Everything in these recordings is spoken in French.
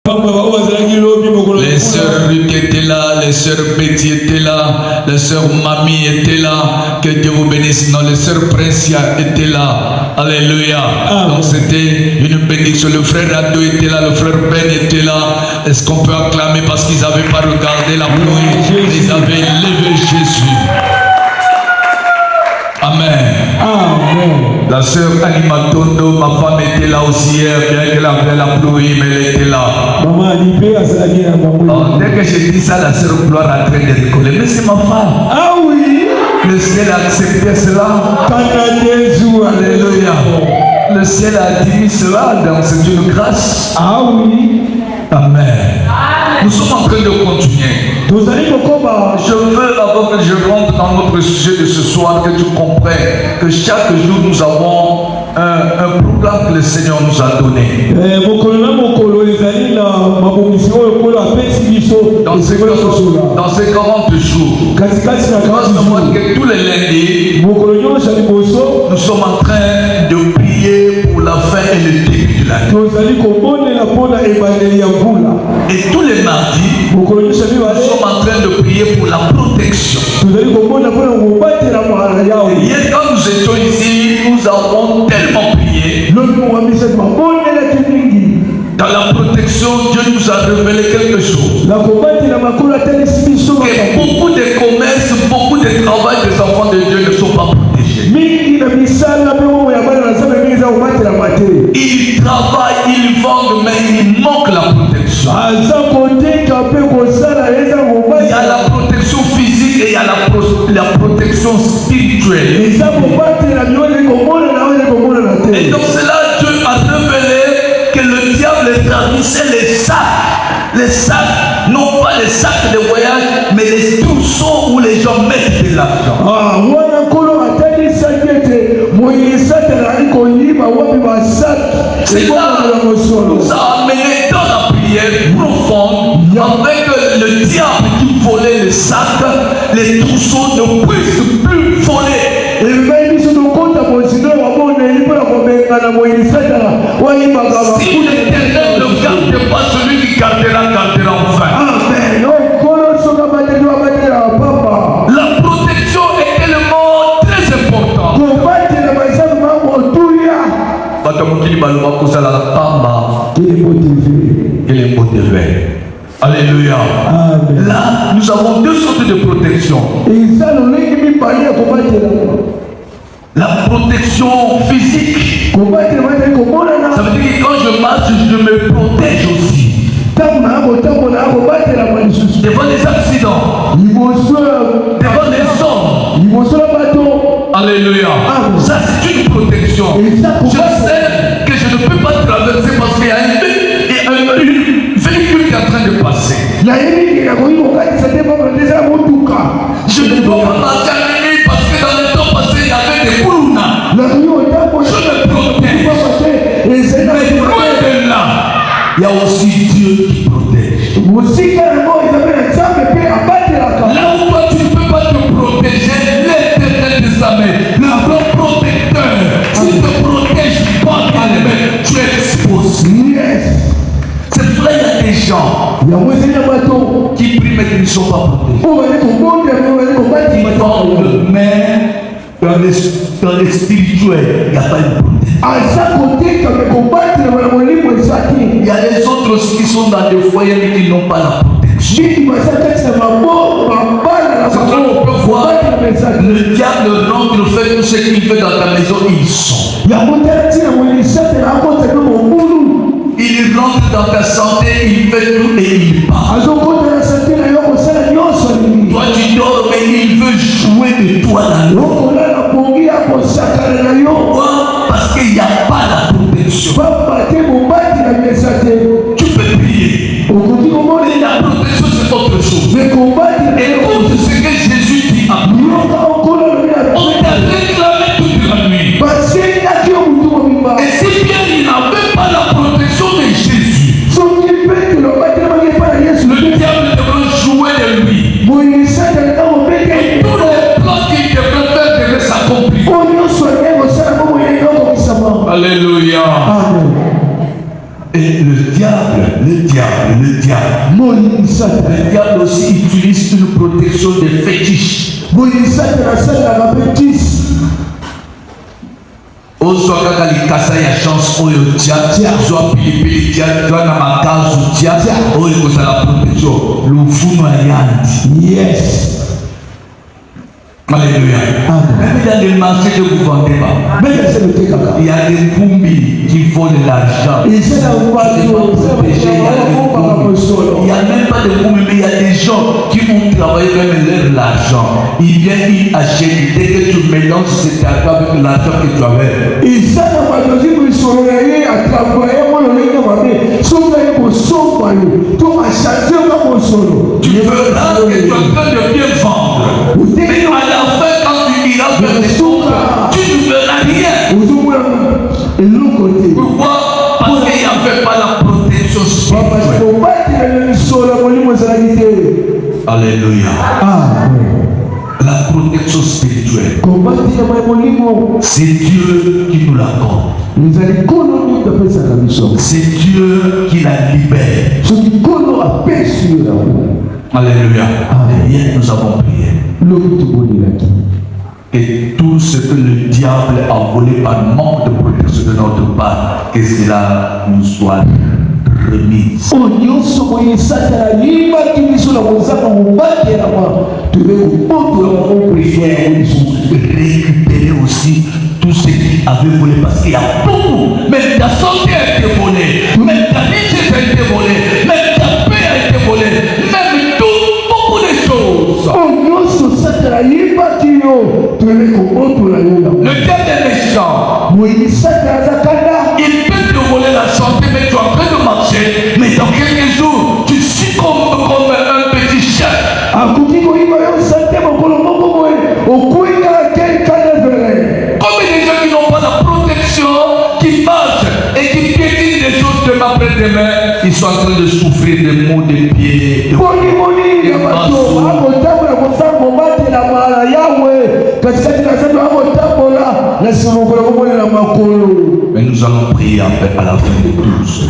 Les sœurs Ruth étaient là, les sœurs Betty étaient là, les sœurs Mamie étaient là. Que Dieu vous bénisse. Non, les sœurs Precia étaient là. Alléluia. Donc c'était une bénédiction. Le frère Ado était là, le frère Ben était là. Est-ce qu'on peut acclamer parce qu'ils n'avaient pas regardé la pluie, ils avaient levé Jésus. Amen. Amen. La sœur Anima Tondo, ma femme était là aussi hier, bien qu'elle avait la pluie, mais elle était là. Dès que j'ai dit ça, la sœur Gloire a en train de rigoler. Mais c'est ma femme. Ah oui. Le ciel a accepté cela. Alléluia. Le ciel a admis cela, donc c'est une grâce. Ah oui. Amen. Nous sommes en train de continuer. Je veux, avant que je rentre dans notre sujet de ce soir, que tu comprennes que chaque jour nous avons un programme que le Seigneur nous a donné. Dans ces 40 jours, que tous les lundis, nous sommes en train de prier pour la fin et le début de l'année. Et tous les mardis, nous sommes en train de prier pour la protection. Et hier, quand nous étions ici, nous avons tellement prié. Dans la protection, Dieu nous a révélé quelque chose. Que beaucoup de commerces, beaucoup de travail des enfants de Dieu ne sont pas protégés. Ils travaillent, ils vendent, mais il manque la protection. Il y a la protection physique et il y a la protection spirituelle. Et donc cela, Dieu a révélé que le diable trahissait les sacs. Les sacs, non pas les sacs de voyage, mais les trousseaux où les gens mettent de l'argent. C'est là nous a amené dans la prière profonde avec le diable qui volait les sacs, les trousseaux ne puissent plus voler. Si l'Éternel ne garde pas, celui qui gardera enfin. La protection est tellement très importante. Alléluia. Là, nous avons deux sortes de protection. La protection physique. Ça veut dire que quand je marche, je me protège aussi. Devant les accidents, devant les hommes. Alléluia. Ça, c'est une protection. Je sais que je ne peux pas traverser parce qu'il y a un véhicule qui est en train de passer. Je ne peux pas marcher à l'ennemi parce que dans le temps passé, il y avait des kourounas. Je me protège. Mais loin de là, il y a aussi Dieu qui protège. Là où toi tu ne peux pas te protéger, l'Éternel des armées, le grand protecteur, s'il te protège pas, tu es exposé. C'est vrai, il y a des gens qui prient mais qui ne sont pas protégés. Mais dans le spirituel, il n'y a pas une protection. Il y a les autres aussi qui sont dans des foyers mais qui n'ont pas la protection. On peut voir le diable rentre, fait tout ce qu'il fait dans ta maison, ils sont. Il rentre dans ta santé, il fait tout et il part. Toi tu dors mais il veut jouer de toi la nuit. Parce qu'il n'y a pas la protection. Tu peux prier. Mais la protection c'est autre chose. Écoute ce que Jésus dit à nous. On t'a réclamé toute la nuit. Et si bien il n'avait pas la protection de Jésus, le diable le diable. Le diable aussi utilise une protection des fétiches. Ozo kaka likasa ya chance oyo tia zo pilipili tia na makazu tia oyo kozala protection lufuno ya yandi. Yes. Alléluia. Même dans les marchés que vous vendez pas, il y a des poumbi qui volent l'argent. Il n'y a même pas de poumbi, mais il y a des gens qui ont travaillé même l'argent. Ils viennent, ils achètent. Dès que tu mélanges cet argent avec l'argent que tu avais. Tu verras que tu es en train de bien vendre. Mais à la fin, quand tu iras vers les autres, tu ne verras rien. Pourquoi? Parce qu'il n'y avait pas la protection spirituelle. Alléluia. La protection spirituelle, c'est Dieu qui nous l'accorde. C'est Dieu qui la libère. Alléluia. Hier nous avons prié. Et tout ce que le diable a volé par manque de protection de notre part, que cela nous soit remis. Récupérer aussi tout ce qui avait volé, parce qu'il y a beaucoup, même ta santé a été volée, même ta richesse a été volée, même ta paix a été volée, même tout, beaucoup de choses. Le diable est méchant. Il peut te voler la santé, mais tu es en train de marcher, mais dans quelques jours, tu succombes comme un petit chat. Comme des gens qui n'ont pas la protection, qui marchent et qui piétinent des choses de ma demain, ils sont en train de souffrir des maux des pieds, des mais nous allons prier à la fin de tous.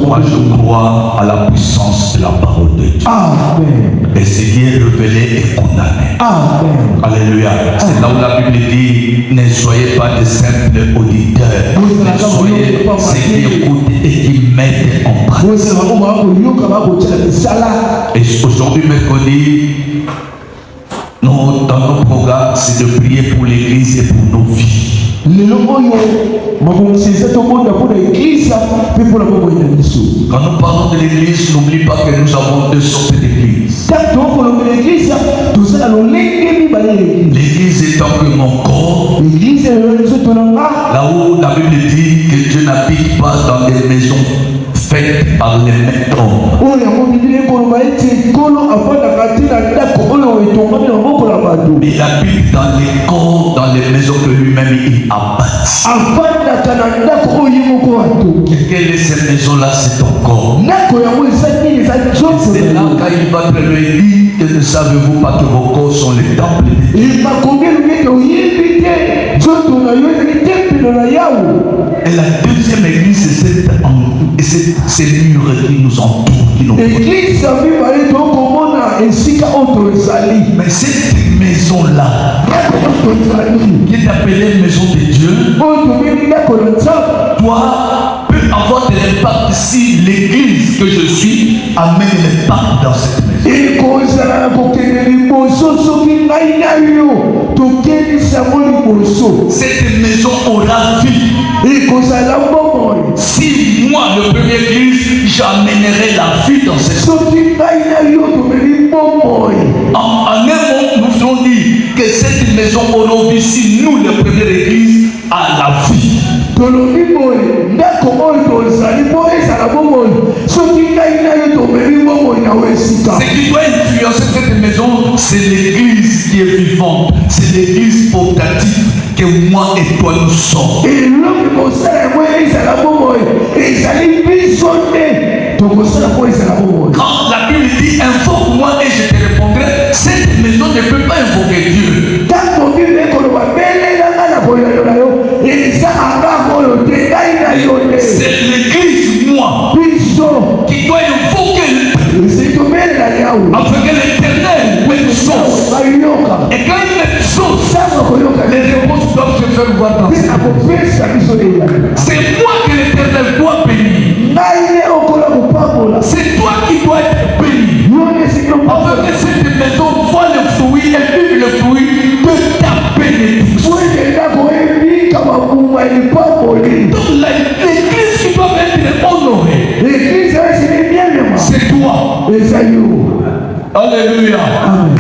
Moi je crois à la puissance de la parole de Dieu. Amen. Et ce qui est révélé est condamné. Amen. Alléluia. C'est là où la Bible dit, ne soyez pas de simples auditeurs, mais soyez ceux qui écoutent et qui mettent en pratique. Et aujourd'hui mercredi, dans nos programmes, c'est de prier pour l'Église et pour nos vies. Quand nous parlons de l'Église, n'oublie pas que nous avons deux sortes d'églises. L'Église étant que mon corps, là où la Bible dit que Dieu n'habite pas dans des maisons faites par les mains d'hommes. Mais il habite dans les corps, dans les maisons que lui-même il a bâties. Quelle est cette maison-là? C'est ton corps. C'est là quand il va te le dire que ne savez-vous pas que vos corps sont les temples de Dieu. Et la deuxième église, c'est ces murs qui nous entourent, qui nous protègent. Mais cette maison-là, qui est appelée maison de Dieu, toi, peut avoir de l'impact si l'église que je suis amène l'impact dans cette maison. Cette maison aura vie. Si moi, le premier église, j'amènerai la vie dans cette maison. En un mot, nous voulons dire que cette maison aura vie si nous, le premier église, à la vie. Ce qui doit influencer cette maison, c'est l'église qui est vivante, c'est l'église portative que moi et toi nous sommes. Quand la Bible dit invoque-moi et je te répondrai, cette maison ne peut pas invoquer Dieu. C'est l'église, moi. faire voir dans cette maison. C'est moi que l'Éternel doit bénir. C'est toi qui dois être béni. Afin que cette maison voit le fruit et vive le fruit de ta bénédiction. Donc l'église qui doit être honorée, c'est toi. Alléluia.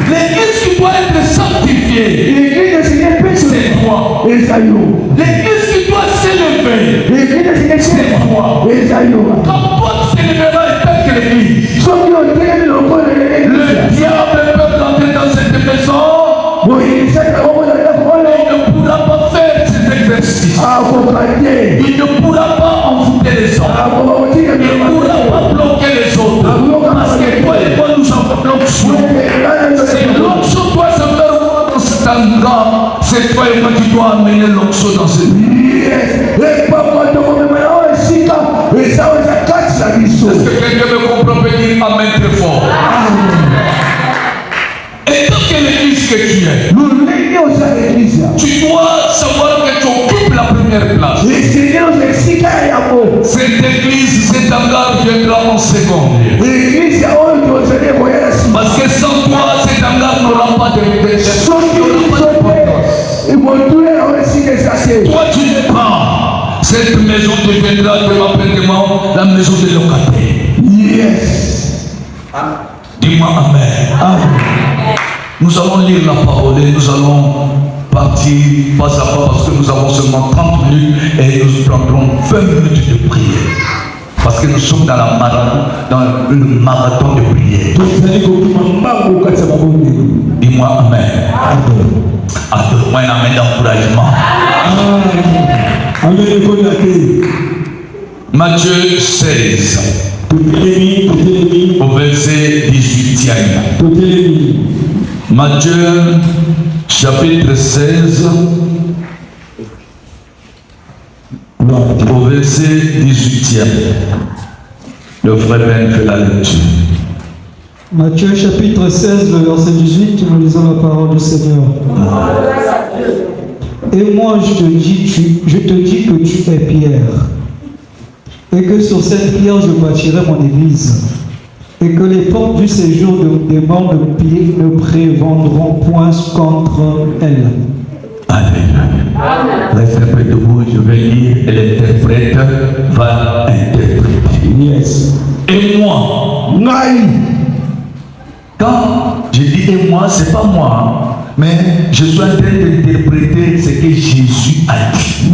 L'église qui doit être sanctifiée, c'est toi. L'église qui doit s'élever, c'est toi. Quand toi tu t'élèveras et tel que l'église, le diable peut entrer dans cette maison. Il ne pourra pas faire ses exercices. Il ne pourra pas envoûter les autres. Il ne pourra pas bloquer les autres. Parce que toi et moi nous avons l'onction. C'est l'onction doit se faire dans cet endroit. C'est toi et moi qui dois amener l'onction dans cette vie. Est-ce que quelqu'un me comprend peut dire amen très fort? Et tant que l'église que tu es, tu dois savoir que tu occupes la première place. Cette église, cet hangar viendra en second lieu. Parce que sans toi, cet hangar n'aura pas de toi, tu n'es pas. Cette maison deviendra rapidement la maison des locataires. Yes. Dis-moi amen. Amen. Nous allons lire la parole et nous allons partir pas à pas parce que nous avons seulement 30 minutes et nous prendrons 20 minutes de prière. Parce que nous sommes dans le marathon de prière. Dis-moi amen. Adore-moi un amen d'encouragement. Matthieu 16. Au verset 18e. Matthieu chapitre 16 au verset 18e. Le frère Ben fait la lecture. Matthieu chapitre 16, le verset 18, nous lisons la parole du Seigneur. Et moi je te dis que tu es Pierre, et que sur cette pierre je bâtirai mon église, et que les portes du séjour des morts ne prévendront point contre elle. Alléluia. Reste un peu debout, je vais lire et l'interprète va interpréter. Yes. Et moi, quand je dis et moi, c'est pas moi, mais je suis en train d'interpréter ce que Jésus a dit.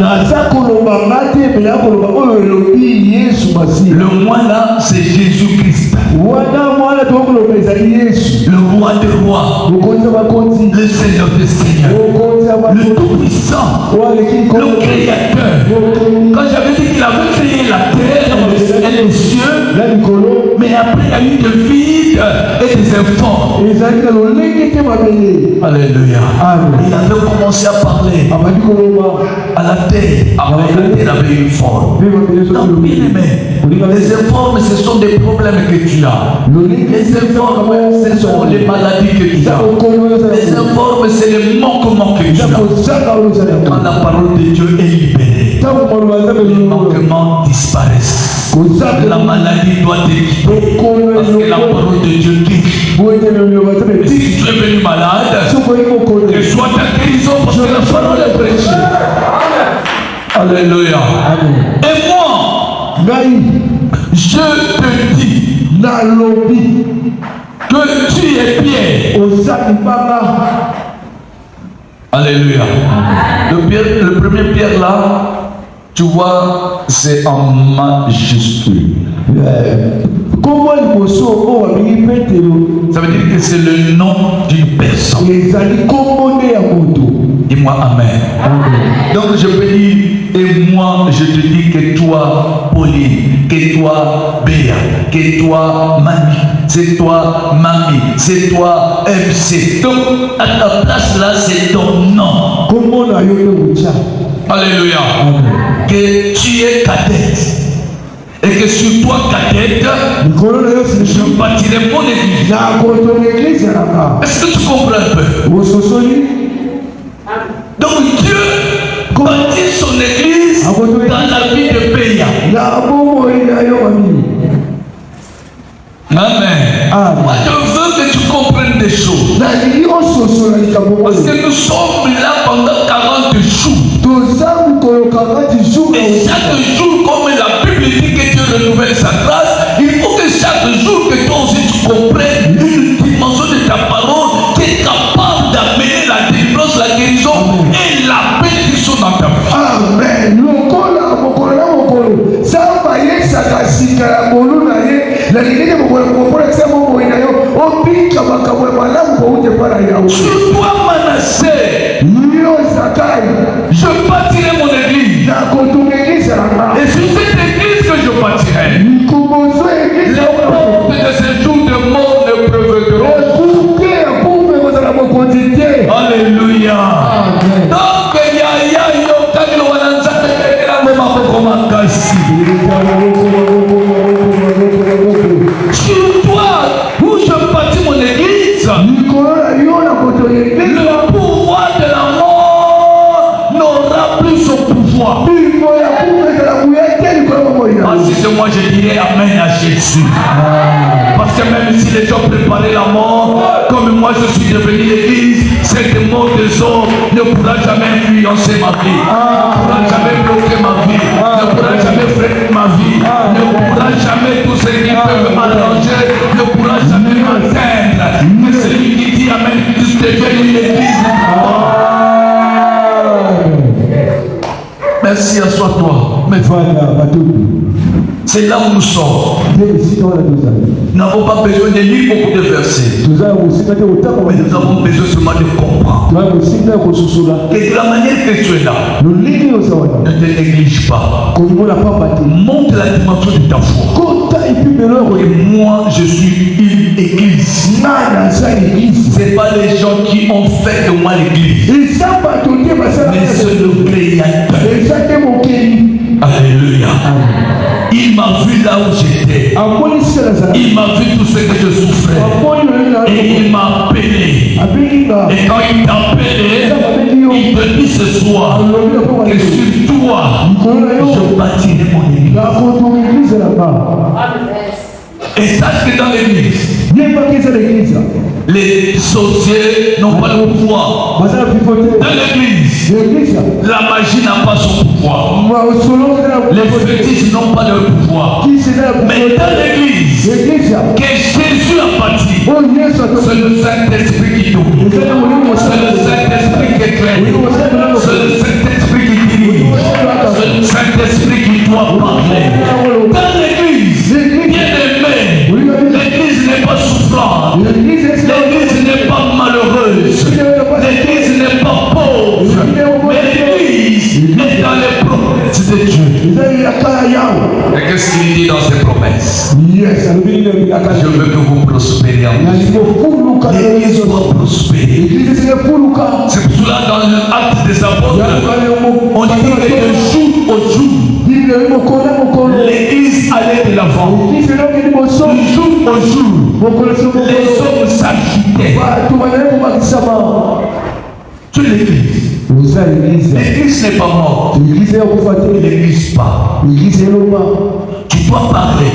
Le moi là, c'est Jésus-Christ. Le roi des rois, le Seigneur des seigneurs, le Tout-Puissant, le Créateur. Quand j'avais dit qu'il avait créé la terre et les cieux, mais après il y a eu de vide et des informes. Alléluia. Il avait commencé à parler à la terre. Après la terre avait une forme. Donc bien aimé, les informes ce sont des problèmes que tu as. Les informes ce sont les maladies que tu as. Les informes c'est les manquements que tu as. Quand la parole de Dieu est libérée, les manquements disparaissent. La maladie doit être quittée parce que la parole de Dieu dit. Si tu es venu malade, que soit ta guérison parce que la parole est prêchée. Alléluia. Et moi, je te dis que tu es Pierre. Alléluia. Le premier Pierre là, tu vois, c'est en majuscule. Ça veut dire que c'est le nom d'une personne. Dis-moi amen. Donc je peux dire, et moi je te dis que toi Pauline, que toi Béa, que toi Mamie, c'est toi Mamie, c'est toi MC. Donc à ta place là c'est ton nom. Alléluia. Que tu es cadette. Et que sur toi, cadette, je bâtirai mon église. Est-ce que tu comprends un peu? Donc Dieu bâtir son église dans la vie de Péa. Amen. Moi, je veux que tu comprennes des choses. Parce que nous sommes là pendant 40 jours. Et chaque jour, comme la Bible dit que Dieu renouvelle sa grâce, il faut que chaque jour que toi aussi tu comprennes une dimension de ta parole qui est capable d'amener la délivrance, la guérison et la bénédiction dans ta vie. Amen. Sur toi, Manassé, je bâtirai mon église. Et sur cette église que je bâtirai, les portes de ce jour de mort ne prévaudront. Alléluia. Donc, sur toi, où je bâtis mon église, le pouvoir de la mort n'aura plus son pouvoir. Si c'est moi, je dirais Amen à Jésus. Parce que même si les gens préparaient la mort, comme moi je suis devenu l'église, cette mort des hommes ne pourra jamais influencer ma vie, ne pourra jamais bloquer ma vie, ne pourra jamais freiner ma vie, ne pourra jamais tout ce qui peut m'arranger, ne pourra jamais m'atteindre. Mais celui qui dit Amen, Christ devient l'église. Merci, assois-toi. C'est là où nous sommes. Nous n'avons pas besoin de lire beaucoup de versets. Mais nous avons besoin seulement de comprendre. Et de la manière que tu es là, ne te néglige pas. Montre la dimension de ta foi. Et moi, je suis une église. Ce n'est pas les gens qui ont fait de moi l'église. Mais c'est le Créateur. Alléluia. Il m'a vu là où j'étais. Il m'a vu tout ce que je souffrais. Et il m'a appelé. Et quand il t'a appelé, il te dit ce soir que sur toi, je bâtirai mon église. Et sache que dans l'église, les sorciers n'ont pas le pouvoir. Dans l'église, la magie n'a pas son pouvoir. Les fétiches n'ont pas de pouvoir. Mais dans l'église, que Jésus a bâti, c'est le Saint-Esprit qui domine. C'est le Saint-Esprit qui éclaire. C'est le Saint-Esprit qui dirige. C'est le Saint-Esprit qui doit parler. Dans l'église, bien-aimé, l'église n'est pas souffrante. L'église n'est pas malheureuse. L'église n'est pas pauvre. Mais l'église est dans les promesses de Dieu. Et qu'est-ce qu'il dit dans ses promesses? Je veux que vous prospériez en Dieu. L'église doit prospérer. C'est pour cela dans l'acte des apôtres, on dit que de jour au jour, l'église allait de l'avant. Du jour au jour, les hommes s'agitaient. Tu es l'église. L'église n'est pas morte. L'église parle. Tu dois parler.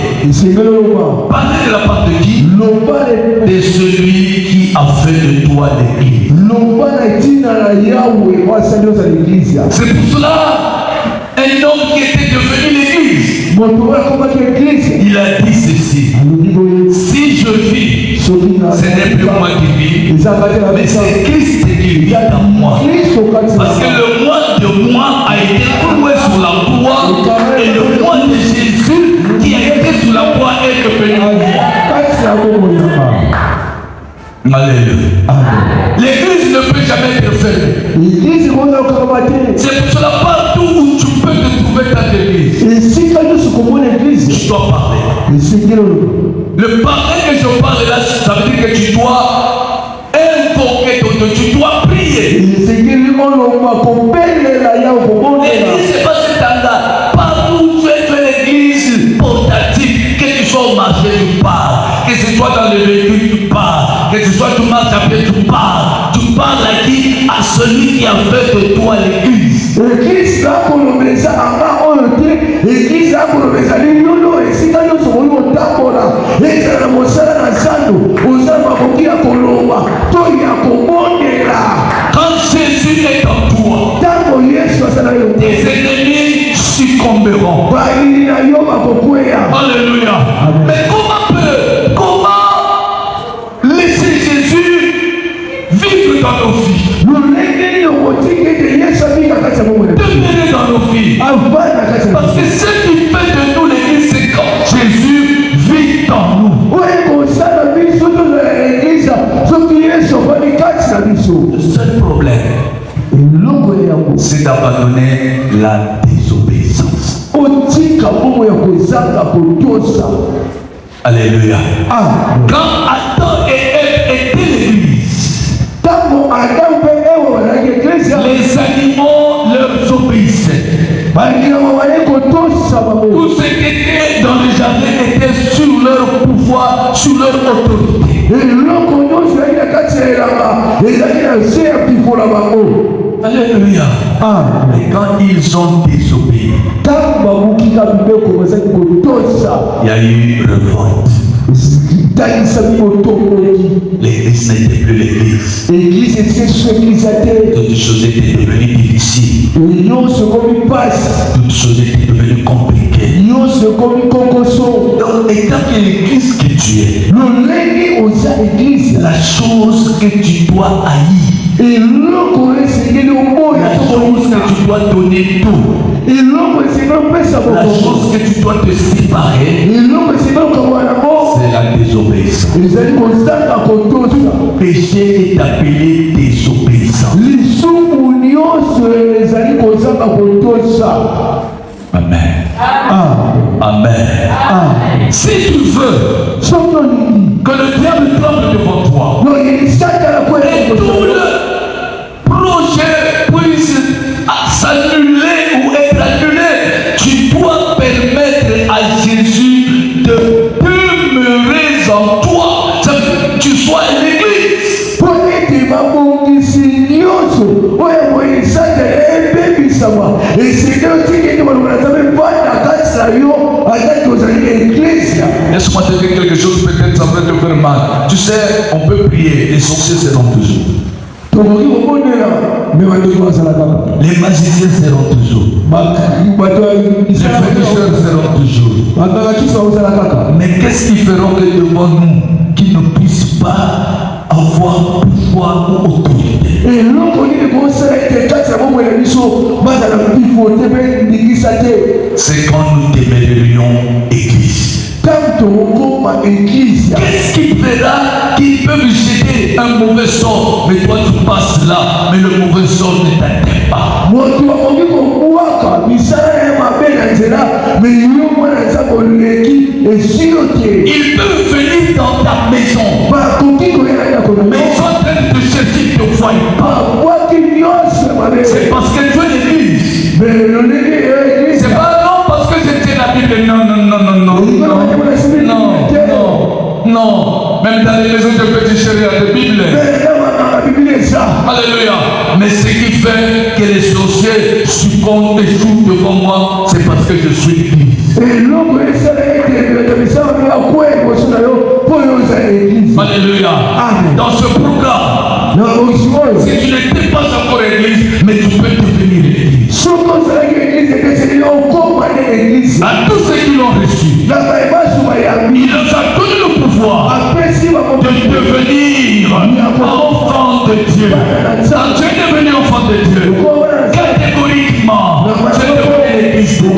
Parler de la part de qui? De celui qui a fait de toi l'église. C'est pour cela un homme qui était devenu l'église, il a dit ceci: si je vis, ce n'est plus moi qui vis, mais c'est Christ qui vit dans moi. Parce que le moi de moi a été cloué sur la croix, et le moi de Jésus qui a été sur la croix est devenu moi. Alléluia. L'église ne peut jamais être fermée. C'est pour cela partout où tu peux te trouver dans l'église, tu dois parler. Le parler que je parle là, ça veut dire que tu dois invoquer ton Dieu, tu dois prier. L'église, c'est pas cet endroit. Partout où tu es l'église portative, que tu sois au marché, tu parles. Que ce soit dans le véhicule, tu parles. Que ce soit tu marches à pied, tu parles. Tu parles à qui? À celui qui a fait de toi l'église. Église là kolobeza anga oyote, église là kolobeza liyolo esika nyonso moni otambola, ezala na mosala na zando, ozala makoki ya koloba, to ya kobondela. Quand Jésus est en toi, Tango Yesu asala yo, tes ennemis succomberont. baili na yo bakokweya. Alléluia. Amen. Mais comment laisser Jésus vivre dans nos vies, Lolenge ni okotiki ete Yesu abika kati ya bomoi na biso. demeurer dans nos vies? Avanda kati ya Parce que ce qui fait de nous l'église, c'est quand Jésus vit dans nous. oyo kosala biso tozala na eglize soki Yesu afandi kati na biso. Le seul problème, Eloko yango c'est d'abandonner la désobéissance. otika bongo ya kozanga kotosa. Alléluia. Amen. Quand Adam et Ève étaient l'église, Tango Adamu mpe Ewa bazalaki eglize, les animaux leur obéissaient. banyama baye kotosa bango. Tout ce qui était dans le jardin était sur leur pouvoir, sur leur autorité. Eloko nyonso ezalaki na kati ya elanga ezalaki na se ya pifola bango. Alléluia. Amen. Mais quand ils ont désobéi, Tango babukika mibeko bazalaki kotosa, il y a eu révolte. tanisaki botomboki. L'église n'était plus l'église. Eglize etike susu eglize ya te. Toutes choses étaient devenues difficiles. Nyonso ekomi pasi, Toutes choses étaient devenues compliquées. nyonso ekomi kokoso. Donc, étant que l'église que tu es, Lolenge oza eglize, la chose que tu dois haïr, eloko esengeli la oboya chose que tu dois donner tout, eloko esengeli opesa la bokongo, chose que tu dois te séparer, eloko esengeli okangwa nango c'est la désobéissance. ezali kozanga kotosa. Péché est appelé désobéissance. Lisumu nyonso ezali kozanga kotosa. Amen. Amen. Amen. Amen. Si tu veux Soki olingi que le diable tremble devant toi loyeli satana et tout koya le projet puisse s'annuler ou être annulé, tu dois permettre à Jésus de demeurer en toi. Ça veut dire que tu sois à l'église. po ete babongisi nyonso oyo moyeli satana ebebisama esenge otiki ete baloba na nzambe vanda kati na yo ataki ozali eklisia. Laisse-moi te dire quelque chose, peut-être ça va te faire mal. Tu sais, on peut prier, les sorciers seront toujours. tokoki kobondela me bandoki bazala kaka Les magiciens seront toujours. bato Les féticheurs seront toujours. bakakakisa kozala kaka. Mais qu'est-ce qu'ils feront que devant nous, qu'ils ne puissent pas avoir pouvoir ou autorité? eloko nini kosala ete kati ya bomoi na biso bazala pifo te mpe ndingisa te. C'est quand nous démêlerions église. Ntango tokokoma eklisia, Qu'est-ce qui fera qu'ils peuvent jeter un mauvais sort, mais toi tu passes là, mais le mauvais sort ne t'atteint pas? moto bakoki kobwaka misala ya mabe na nzela me yo mwana nzambe oleki esilo te. Ils peuvent venir dans ta maison, bakoki koya na ndako na mais yo ils sont en train de te chercher, ils ne te voient pas. babwaki nyonso ya mabe. C'est parce que tu es l'église. me lolenge yo eklisia C'est pas non parce que c'était la Bible. Non, non, non, non, non, non, non, non. Même dans les maisons de féticheurs, il y a des Bibles. Alléluia. Mais ce qui fait que les sorciers succombent et jouent devant moi, c'est parce que je suis l'église. Alléluia. Amen. Dans ce programme, si tu n'étais pas encore église, mais tu peux devenir l'église. À tous ceux qui l'ont reçu, il leur a donné le pouvoir de devenir enfant de Dieu. Quand tu es devenu enfant de Dieu, catégoriquement, tu es devenu l'église de Dieu.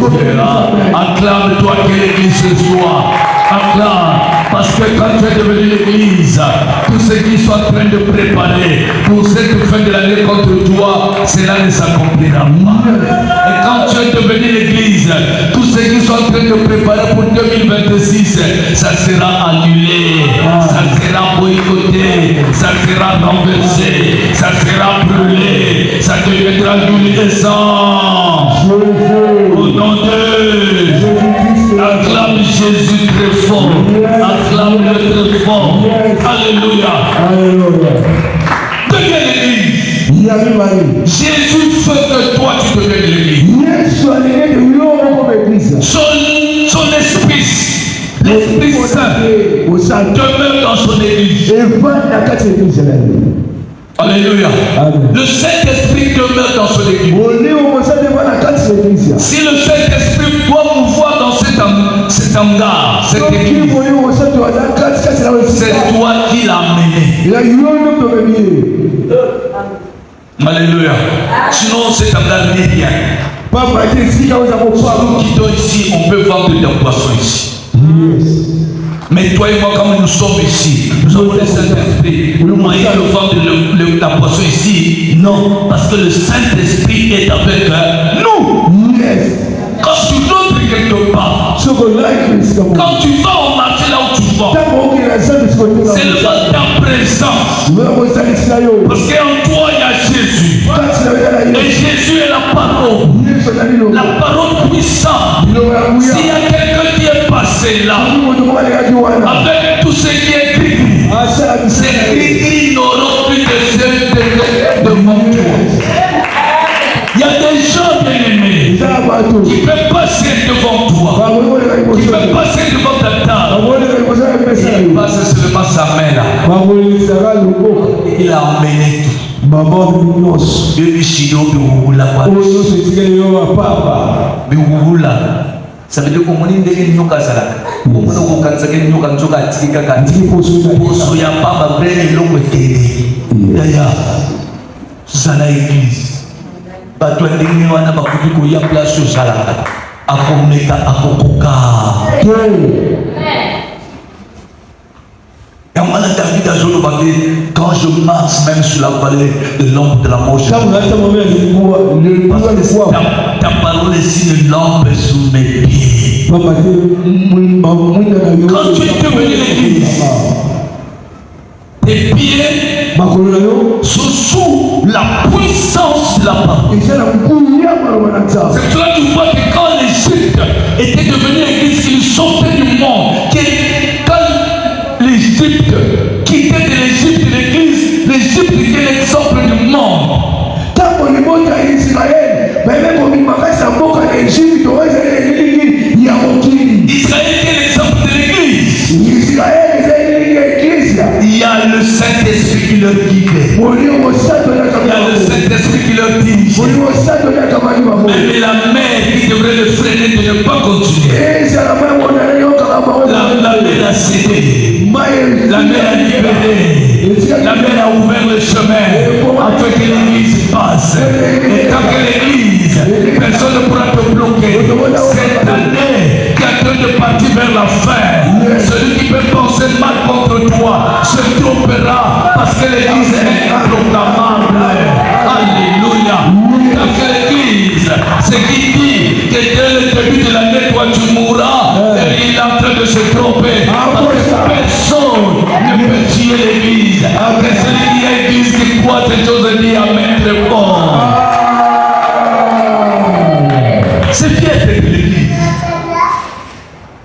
Acclame-toi que l'église soit. Acclame. Parce que quand tu es devenu l'église, tous ceux qui sont en train de préparer pour cette fin de l'année contre toi, cela ne s'accomplira pas. Et quand tu es devenu l'église, tous ceux qui sont en train de préparer pour 2026, ça sera annulé, ça sera boycotté, ça sera renversé, ça sera brûlé, ça deviendra luminescent. Au nom de acclame Jésus très fort. Acclame-le très fort. Alléluia. Deviens l'église. Jésus veut que toi tu deviennes demeure dans son église. Alléluia. Le Saint-Esprit demeure dans son église. Si le Saint-Esprit doit mouvoir dans cet hangar, cette église, c'est toi qui l'as mené. Alléluia. Sinon, cet hangar n'est rien. Nous quittons ici, on peut vendre des poissons ici. Mais toi et moi, comme nous sommes ici, nous avons le Saint-Esprit. Nous moyens de vendre la poisson ici. Non, parce que le Saint-Esprit est avec nous. Quand tu rentres quelque part, quand tu vas au marché là où tu vends, c'est le temps de ta présence. Parce qu'en toi, il y a Jésus. Et Jésus est la parole. La parole puissante. S'il y a quelqu'un qui est passé là, avec tout ce qui est écrit, c'est qu'ils n'auront plus de devant toi. Il y a des gens bien-aimés qui peuvent passer devant toi, qui peuvent passer devant ta table. Il passe seulement sa main là. Il a emmené tout. Ça veut dire qu'on m'a dit que nous sommes quand je marche même sur la vallée de l'ombre de la mort, ta parole est si une lampe sur mes pieds. Quand tu es devenu l'église, tes pieds sont sous la puissance de la parole. C'est pour cela que tu vois que quand l'Égypte était devenue l'église, ils sortaient du monde. Quand l'Égypte quittait de l'Égypte, l'église, l'Égypte était l'exemple du monde. Israël était l'exemple de l'église. Il y a le Saint-Esprit qui leur guidait. Il y a le Saint-Esprit qui leur dirigeait. Même la mère qui devrait le freiner de ne pas continuer. La mère a cédé. La mère a libéré. La mère a ouvert le chemin afin que l'église passe. Et tant que l'église, personne ne pourra te bloquer. Cette année qui est en train de partir vers la fin, celui qui peut penser mal contre toi se trompera parce que l'église est improclamable. Alléluia. Tant que l'église, c'est qui dit que dès le début de l'année, toi tu mourras, et il est en train de se tromper. Parce que personne ne peut tuer l'église. Après celui qui a l'église qui croit ces choses dit amen très fort. C'est fierté de l'église.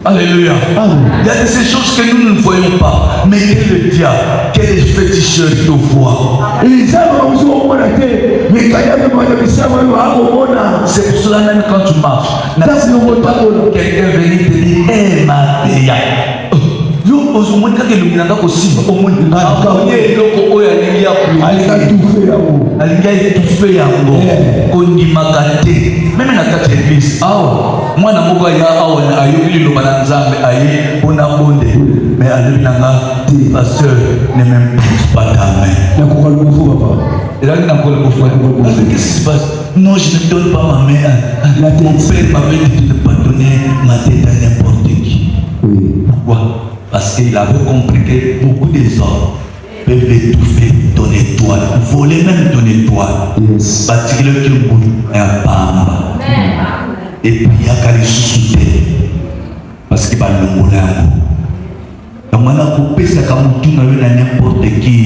Alléluia. Il y a de ces choses que nous ne voyons pas. Mais quel le diable, quel féticheur te voit. C'est pour cela même quand tu marches, quelqu'un vient te dire, hé Matéa. Même na kati église awa mwana moko ya awa ayoki liloba na Nzambe aye pona bonde mais alobi nanga pasteur ne m'impose pas ta main. Qu'est-ce qui se passe? Non, je ne donne pas ma main. Mon père m'avait dit de ne pas donner ma tête à n'importe qui. Pourquoi? Parce qu'il avait compris que beaucoup des hommes peuvent étouffer ton étoile, voler même ton étoile, bâtir le cœur et un pamba. Et puis il y a qu'à les sous-souter parce qu'il va le mouler. Donc on a coupé ça comme tout n'importe qui.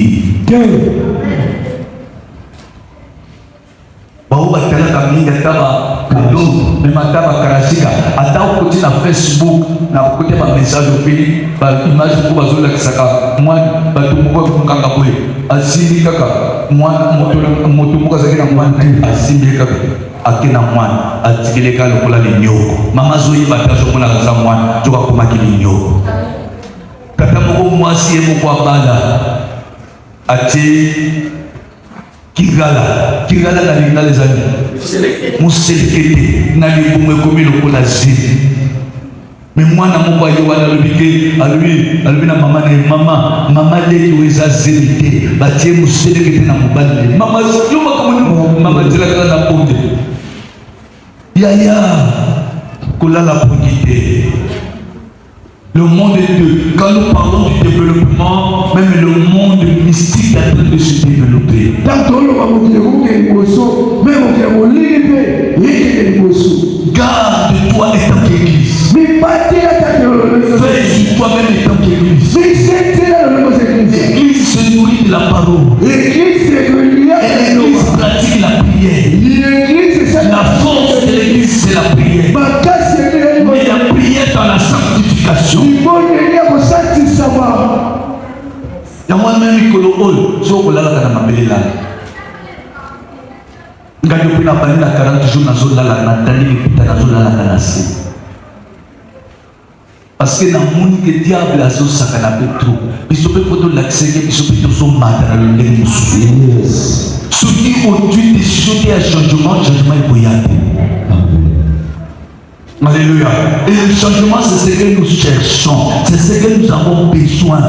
Même à Karachika, à côté de Facebook, à côté de message au fil, image pour Bazola Kisaka, moi, Batumbo Kangapoe, Asili Kaka, moi, Motumoka Zakina, Asili Kaka, Akina Mwan, Atikileka, le Ligno, Mama Zoe, Batajo, Mona Zamwan, Joa Komaki Ligno. tata moko mwasi ye moko abala atie kingala na lingala ezali moselekete na libumu ekomi lokola zemi. Mais mwana moko aye wana alobi na mama ne mama leki oyo eza zemi te batie moselekete na mobali mama yo makambo mama nzela kaka na ponde yaya kolala pongi te. Le monde de, quand nous parlons du développement, même le monde mystique est en train de se développer. Garde-toi étant qu'église. Fais sur toi-même étant qu'église. L'église se nourrit de la parole. L'église pratique la prière. La force de l'église, c'est la prière. Mais la prière dans la sanctification. Ya moi-même mikolo oyo so kolalaka na mabele lala ngai mpe na bani na 40 jours nazolala na tandi mipita nazolalaka na se parce que namoni ke diable azosaka na mpe trop biso mpe po tolakiseke biso mpe tozomata na lolenge mosusu soki odui décision te ya changement ekoya te. Alléluia. Et le changement, c'est ce que nous cherchons. C'est ce que nous avons besoin.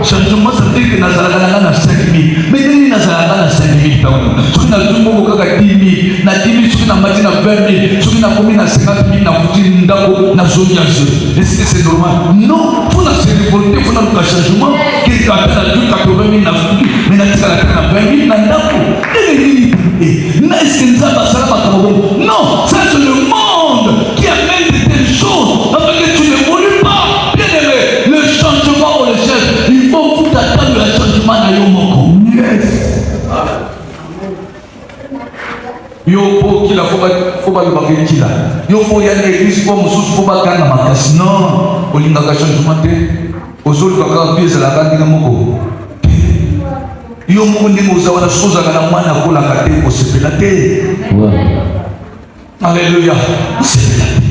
Changement, ça veut dire que nous avons 5 000. Mais nous avons 5 000. Si nous avons 10 000, na 10 000, si nous avons 20 000, si nous avons 50 000, nous avons 50 000. Est-ce que c'est normal? Non. Il faut se révolter, il faut un changement. Qui est à 80 000, mais nous avons 20 000, nous avons est-ce que nous avons non, ça c'est le monde qui amène de telles choses afin que tu n'évolues pas. Bien aimé, le changement on le cherche. Il faut vous attendre le changement dans le monde. Yes. Yo faut qu'il faut pas le marquer qu'il a. Yo faut y aller l'église pour me soucier faut pas gagner ma casse. Non, au lieu d'un changement aux autres quand bien c'est la gagne dans mon yo mundi muzawana suza kana mwana kula kate kosepela te. Alléluia. Osepela te.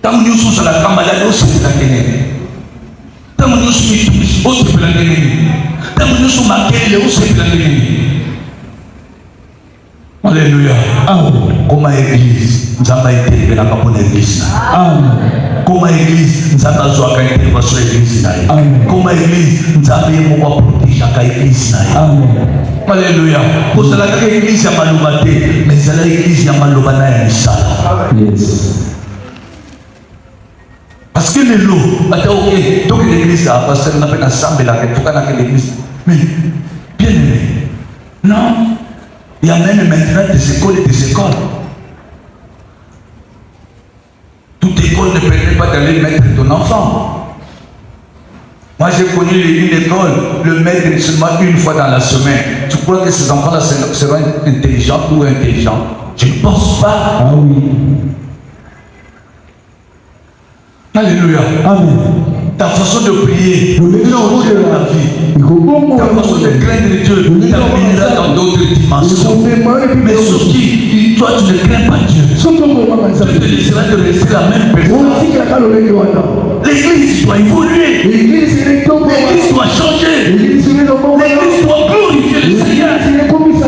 Tangu nyuso sala kama la osepela te. Tangu nyuso mitumishi osepela te. Tangu nyuso makele osepela te. Alléluia. Amen. Comme église, nous avons été dans la église. Amen. Comme église, nous avons besoin d'une intervention église. Amen. Comme église, nous avons besoin de protéger chaque église. Amen. Alléluia. Parce que l'église est malheureuse, mais c'est l'église est malheureuse. Yes. Parce que les lots, ok, donc l'église a passé, on appelle ensemble là, il faut qu'on l'église. Mais bien aimé, non. Il y a même maintenant des écoles et des écoles. Toute école ne permet pas d'aller mettre ton enfant. Moi j'ai connu une école, le mettre seulement une fois dans la semaine. Tu crois que ces enfants-là seront intelligents ou intelligents? Je ne pense pas. Ah oui. Alléluia. Amen. Ta façon de prier, ta vie, ta façon de craindre Dieu, t'amènera dans d'autres dimensions. Mais sauf qui, toi tu ne crains pas Dieu. Tu te laisseras de rester la même personne. L'église doit évoluer. L'église doit changer. L'église doit glorifier le Seigneur.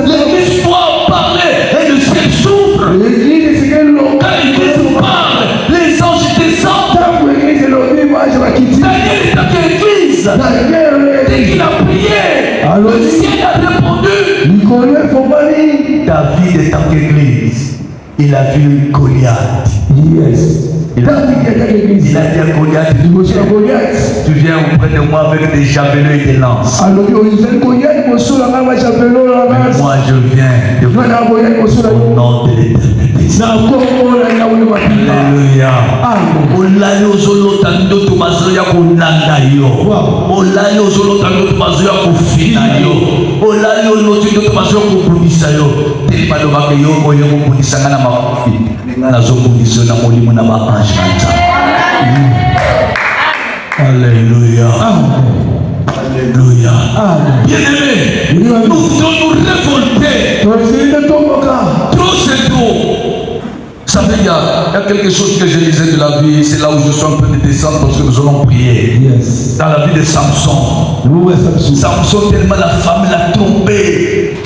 L'église doit parler et le ciel s'ouvre. Quand l'église parle, les anges descendent. Daniel est dans quelle église? Dès qu'il a prié, le ciel a répondu. David est dans quelle église? Il a vu Goliath. Yes. Il a dit à Goliath, tu viens auprès de moi avec des javelots et des lances. Mais moi je viens au nom de l'éternel. Alléluia. Olali ozolota ndoto mazoya kolanda yo. Olali ozolota ndoto mazoya kofina yo. Olali ozolota ndoto mazoya kobundisa yo. Teli balobaka yo oyo kobundisa ngana makofi. Nazobundisa na molimo na baange na Nzambe. Alléluia. Alléluia. Bien-aimés, nous devons nous révolter. Trop c'est trop. Ça fait il y a quelque chose que je lisais de la vie, c'est là où je suis un peu de descendre parce que nous allons prier. Yes. Dans la vie de Samson. Samson, tellement la femme l'a tombé,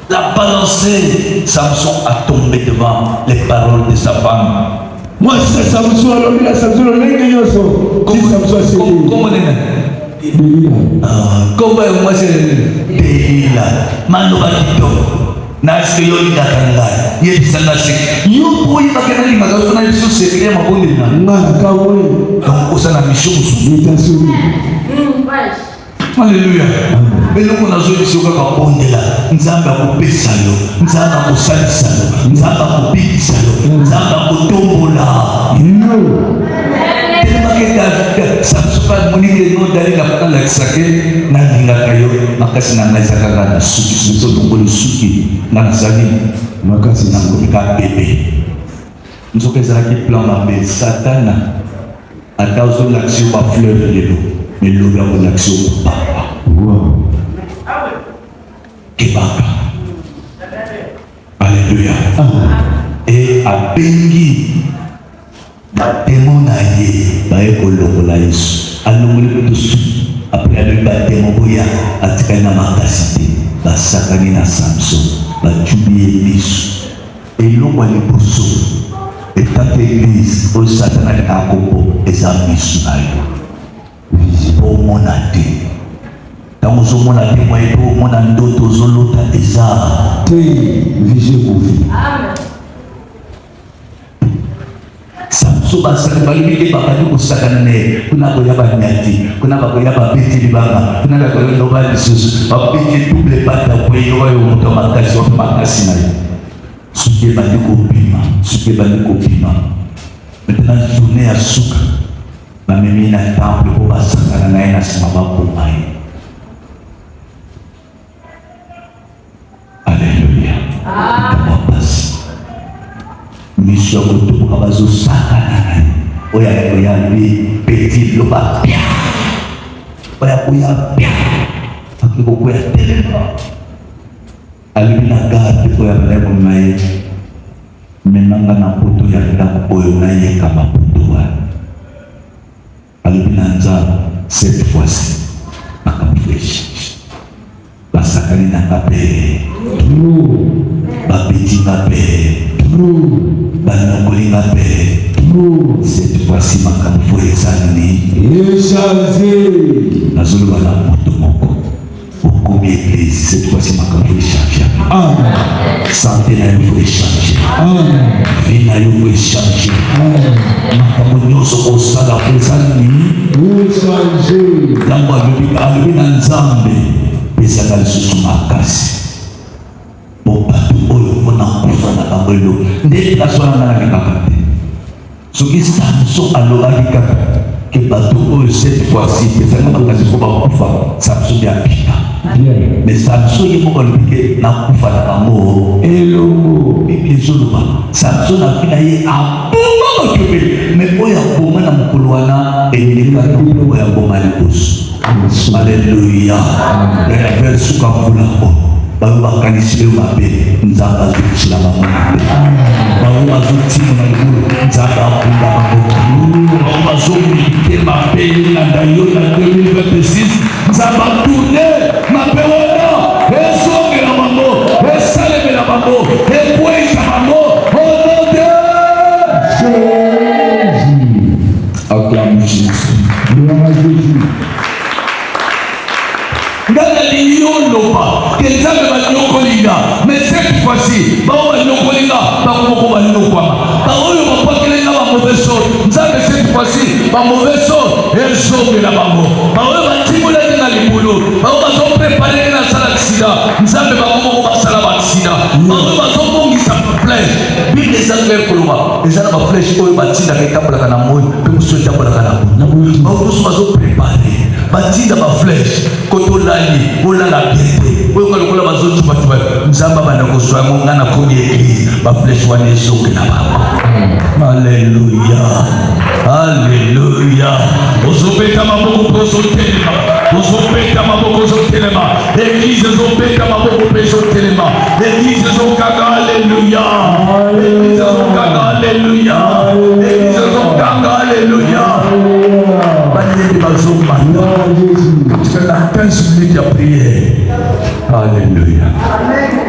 l'a balancé. Samson a tombé devant les paroles de sa femme. Moi, c'est Samson, alors il a Samson, Comment moi c'est Delilah. Manoba Kito. Nasi yo indakanga. Yebisa nasi. Yo boyi bakena linga ka sona biso sekre makonde na. Ngala ka boyi. Donc osana mission musu. Itasuri. Alléluia. Eloko nazo biso ka bondela. Nzamba kopesa yo. Nzamba kosalisa yo. Nzamba kopikisa yo. Nzamba kotombola. Samsuka munike no dari la la sake na linga kayo makasi na ngaisa kaka na suki so tongolo suki na zali makasi na komika bébé nzoka ezalaki plan mabe satana atazo l'action ba fleur lelo mais loba ko l'action papa kebaka alléluia et abengi batemo na ye baye kolongola Yesu alongoli kutusu après alobi batemo boya atikali na makasi te basakani na Samson bacubi ye biso eloko ya liboso etata eglise oyo satana alingaka kombo eza miso na yo omona te ntango ozomona te mwaye mpe omona ndoto ozolota eza te vision kovi. Samson basaka balibike bakadi kosakana naye kuna koya banyati kuna bakoya babeti libanga kuna bakoya loba lisusu babeti double bata kweyo oyo moto makasi wape makasi na ye suki ebandi kopima maintenant journée ya suka bamemi na temple po basakana na ye na nsima bakoma ye. Alléluia. Miso kutubuka bazosakana naye oya bi petit loba pia oya kuya akikokuya telema alibi na garde oya mlemo naye menanga na poto ya ndako oyo naye kama poto wa alibi na nzala cette fois-ci akamfreshi basakani na kape babeti kape banokoli ngape cette fois-ci makambo ezali nazoloba na moto moko okomi église cette fois-ci makambo echange santé na yo fo echange vie na yo fo echange makambo nyonso kosala fo ezali ntango alobi na nzambe ezaka lisusu makasi bato oyo mpona kufa na bango elo nde naswana nalaki kaka te soki Samson alobaki kaka ke bato oyo cette fois-ci ezalaki makasi mpo bakufa Samson yapika mais Samson ye moko alobi ke nakufa na bango elongo bible ezoloba Samson afi na ye aboma bakebeli mais oyo aboma na mokolo wana elekaka oyo aboma liboso. Alléluia. Vers suka mvula oyo bayo bakanisi leo mabe nzambe azokisila bango mabe bayo bazotima na libulu nzambe akunda bango bayo bazomilite mabe elanda yo na 2026 nzambe atourne mabe wana ezongela bango esalemela bango ekweza bango au nom de Jésus. Acclame Jésus. Gloire à Jésus. Ngana lioloba kezambe banyokolinga mais cette fois-ci bao banyokolinga bakomoko banyokwama baoyo bapakelenga bamauvais sort nzambe cette fois-ci bamauvais sort ezongela bango baoyo batimolaki na libulu bao bazoprepareke na sala aksida nzambe bakomoko basala baaksida baoyo bazobongisa flèche bible eza clair koloba eza na baflèche oyo batindaka etambolaka na moi mpe mosu etambolaka na moi bao mosu bazoprepare batinda baflèche kotolali olala biete oyo kalokola bazotubatuma nzamba banda kozwa yango nga na komi eglise baflèche wana ezonge na bango. Alléluia, alléluia. Ozobeta maboko mpe ozotelema, ozobeta maboko ozotelema, eglise ezobeta maboko mpe ezotelema, eglise ezokanga alléluia, eglise ezokanga alléluia. 15 minutes à prier. Alléluia.